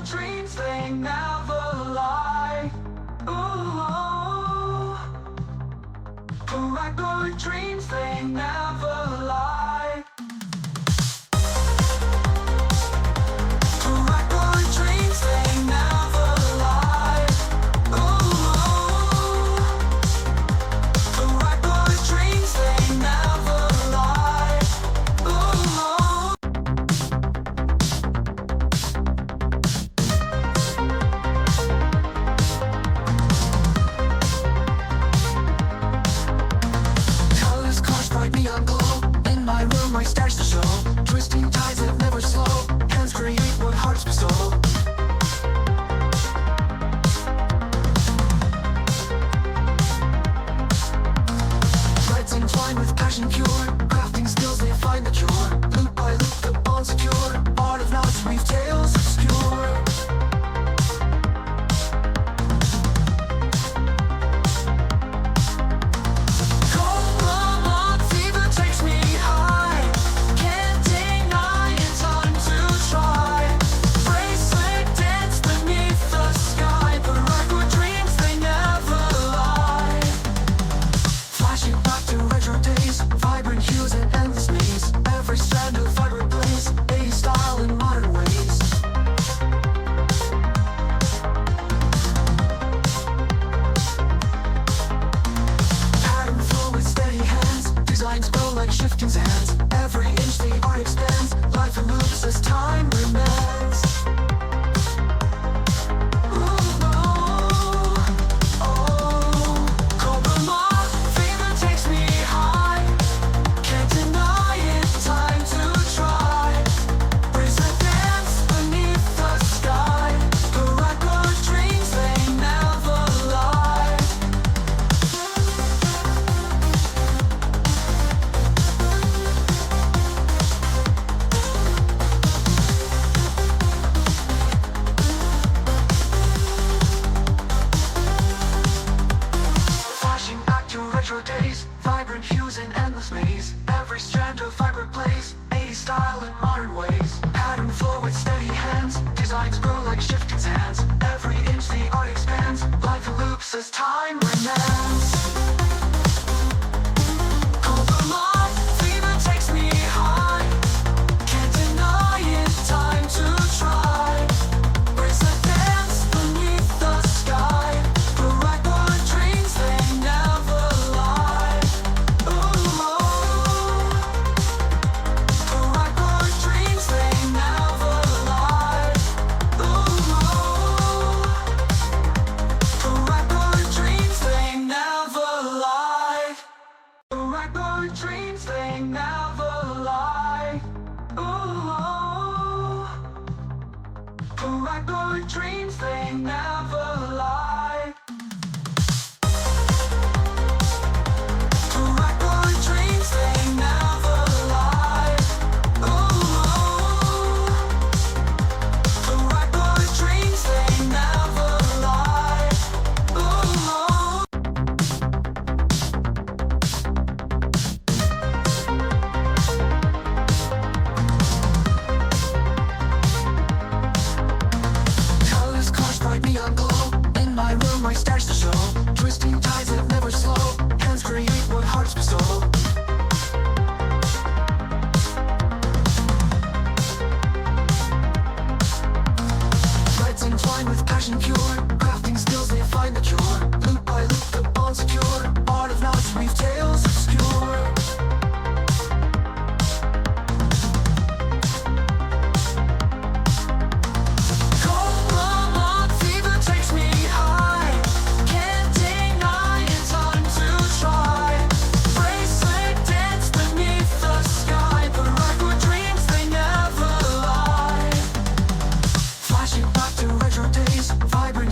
Paracord dreams, they never lie. Ooh, Paracord dreams, they never lie. Paracord dreams, they never lie. Ooh, Paracord dreams, they never lie. Ooh. Colors cars bright neon glow. In my room my stars to show. Twisting tides that never slow. Hands create what hearts bestow. Threads entwined with passion pure. Crafting skills they find the cure. Loop by loop the bond secure. Art of knots weave tales obscure. Cobra fever takes me high. Can't deny it's time to try. Bracelet dance beneath the sky. Paracord dreams, they never lie. Flashing back to retro days. Vibrant hues and endless maze. Every strand of vibrant blaze. 80s style in modern ways. Pattern flow with steady hands. Designs grow like shifting sands. Every inch the art expands. Life and loops as time remains. Cobra fever takes me high. Can't deny it, time to try. Bracelet dance beneath the sky. Paracord dreams, they never lie. Flashing back to retro days. Vibrant hues and endless maze. Every strand of vibrant blaze. 80s style in modern ways. Pattern flow with steady hands. Designs grow like shifting sands. Every inch the art expands. Life in loops as time remains. Cobra fever takes me high. Can't deny it, time to try. Bracelet dance beneath the sky. Paracord dreams, they never lie. Ooh, Paracord dreams, they never lie. Ooh, Paracord dreams, they never lie. Paracord dreams, they never lie. Ooh, Paracord dreams, they never lie. Paracord dreams, they never lie. Ooh, Paracord dreams, they never lie. Ooh. Colors cars bright neon glow. In my room my stars to show. Twisting tides that never slow. Hands create what hearts bestow. Threads entwined with passion pure. Crafting skills they find the cure. Loop by loop the bond secure. Art of knots weave tales obscure. Cobra fever takes me high. Can't deny it's time to try. Bracelet dance beneath the sky. Paracord dreams, they never lie. Flashing back to retro days. Vibrant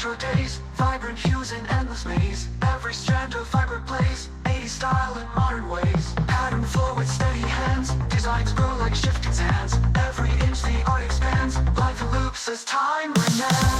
retro days, vibrant hues in endless maze. Every strand of fiber plays 80s style in modern ways. Pattern flow with steady hands, designs grow like shifting sands. Every inch the art expands, life loops as time remands.